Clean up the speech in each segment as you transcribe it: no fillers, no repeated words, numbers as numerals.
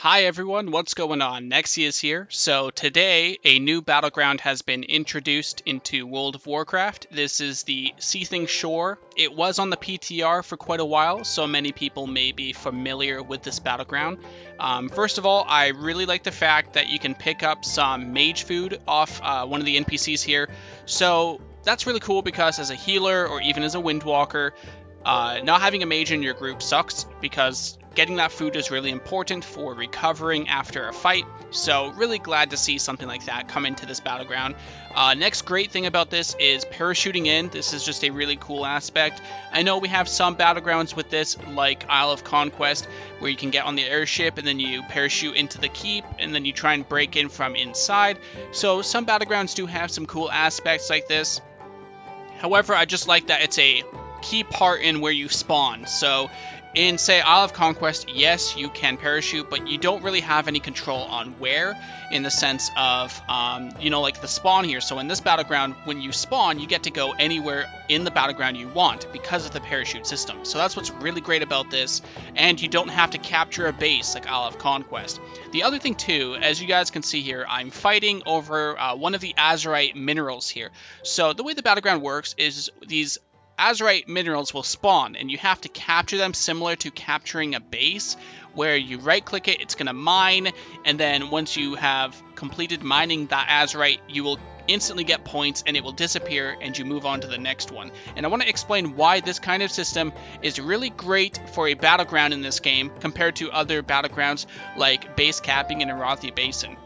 Hi everyone, what's going on? Nexia's here. So today, a new battleground has been introduced into World of Warcraft. This is the Seething Shore. It was on the PTR for quite a while, so many people may be familiar with this battleground. First of all, I really like the fact that you can pick up some mage food off one of the NPCs here. So that's really cool because as a healer or even as a windwalker, not having a mage in your group sucks because getting that food is really important for recovering after a fight. So really glad to see something like that come into this battleground. Next great thing about this is parachuting in. This is just a really cool aspect. I know we have some battlegrounds with this, like Isle of Conquest, where you can get on the airship and then you parachute into the keep and then you try and break in from inside. So some battlegrounds do have some cool aspects like this. However, I just like that it's a key part in where you spawn. So in, say, Isle of Conquest, yes, you can parachute, but you don't really have any control on where, in the sense of, like the spawn here. So in this battleground, when you spawn, you get to go anywhere in the battleground you want because of the parachute system. So that's what's really great about this, and you don't have to capture a base like Isle of Conquest. The other thing, too, as you guys can see here, I'm fighting over one of the Azerite minerals here. So the way the battleground works is these Azerite minerals will spawn and you have to capture them, similar to capturing a base, where you right click it, it's going to mine, and then once you have completed mining that Azerite, you will instantly get points and it will disappear and you move on to the next one. And I want to explain why this kind of system is really great for a battleground in this game compared to other battlegrounds like base capping in Arathi Basin.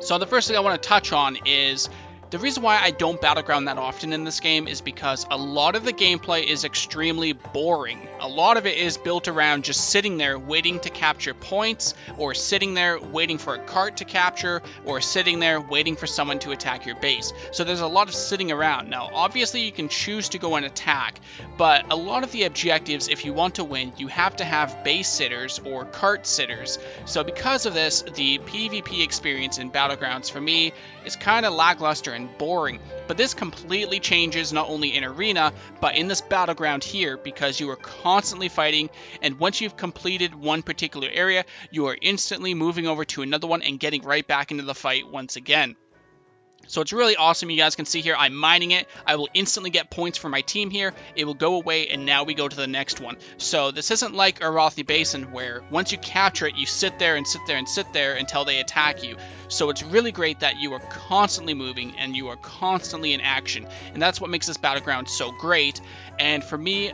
So the first thing I want to touch on is the reason why I don't battleground that often in this game is because a lot of the gameplay is extremely boring. A lot of it is built around just sitting there waiting to capture points, or sitting there waiting for a cart to capture, or sitting there waiting for someone to attack your base. So there's a lot of sitting around. Now, obviously you can choose to go and attack, but a lot of the objectives, if you want to win, you have to have base sitters or cart sitters. So because of this, the PvP experience in Battlegrounds for me is kind of lackluster and boring, but this completely changes not only in arena but in this battleground here, because you are constantly fighting, and once you've completed one particular area, you are instantly moving over to another one and getting right back into the fight once again. So it's really awesome. You guys can see here, I'm mining it. I will instantly get points for my team here. It will go away, and now we go to the next one. So this isn't like Arathi Basin, where once you capture it, you sit there and sit there and sit there until they attack you. So it's really great that you are constantly moving and you are constantly in action. And that's what makes this battleground so great. And for me,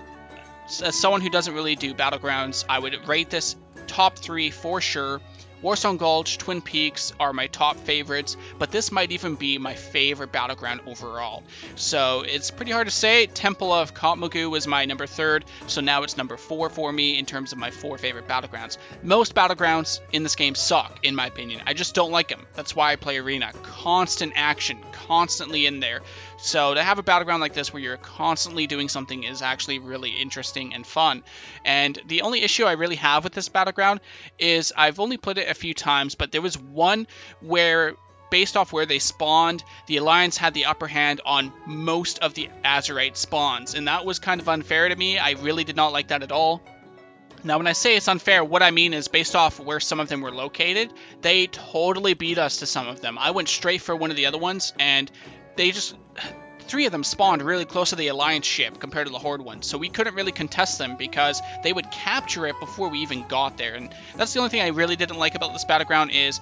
as someone who doesn't really do battlegrounds, I would rate this top 3 for sure. Warsong Gulch, Twin Peaks are my top favorites, but this might even be my favorite battleground overall. So it's pretty hard to say. Temple of Kotmogu was my number 3rd, so now it's number 4 for me in terms of my 4 favorite battlegrounds. Most battlegrounds in this game suck, in my opinion. I just don't like them. That's why I play Arena. Constant action, constantly in there. So to have a battleground like this where you're constantly doing something is actually really interesting and fun. And the only issue I really have with this battleground is I've only played it a few times, but there was one where, based off where they spawned, the Alliance had the upper hand on most of the Azerite spawns, and that was kind of unfair to me. I really did not like that at all. Now, when I say it's unfair, what I mean is based off where some of them were located, they totally beat us to some of them. I went straight for one of the other ones, and they just 3 of them spawned really close to the Alliance ship compared to the Horde one, so we couldn't really contest them because they would capture it before we even got there. And that's the only thing I really didn't like about this battleground is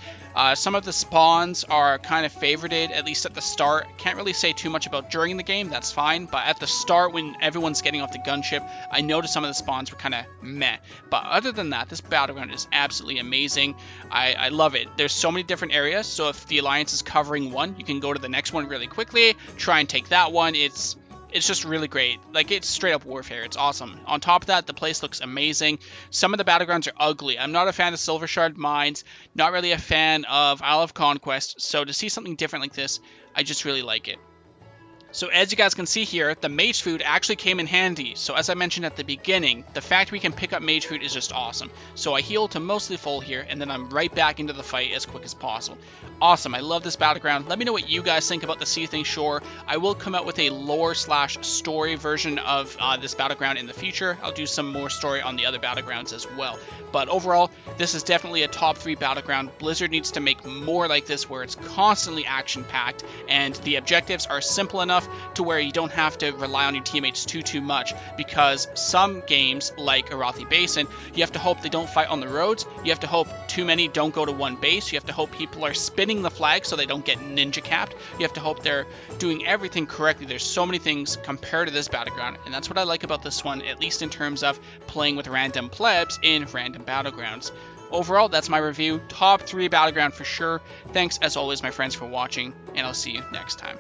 some of the spawns are kind of favorited, at least at the start. Can't really say too much about during the game, that's fine, but at the start when everyone's getting off the gunship, I noticed some of the spawns were kind of meh. But other than that, this battleground is absolutely amazing. I love it. There's so many different areas, so if the Alliance is covering one, you can go to the next one really quickly, try and take that one. It's just really great. Like, it's straight up warfare. It's awesome. On top of that, the place looks amazing. Some of the battlegrounds are ugly. I'm not a fan of Silver Shard Mines, not really a fan of Isle of Conquest, so to see something different like this, I just really like it. So as you guys can see here, the mage food actually came in handy. So as I mentioned at the beginning, the fact we can pick up mage food is just awesome. So I heal to mostly full here, and then I'm right back into the fight as quick as possible. Awesome, I love this Battleground. Let me know what you guys think about the Seething Shore. I will come out with a lore/story version of this Battleground in the future. I'll do some more story on the other Battlegrounds as well. But overall, this is definitely a top 3 Battleground. Blizzard needs to make more like this where it's constantly action-packed, and the objectives are simple enough to where you don't have to rely on your teammates too much, because some games like Arathi Basin, you have to hope they don't fight on the roads, you have to hope too many don't go to one base, you have to hope people are spinning the flag so they don't get ninja capped, you have to hope they're doing everything correctly. There's so many things compared to this Battleground, and that's what I like about this one, at least in terms of playing with random plebs in random Battlegrounds. Overall, that's my review. Top 3 Battleground for sure. Thanks as always, my friends, for watching, and I'll see you next time.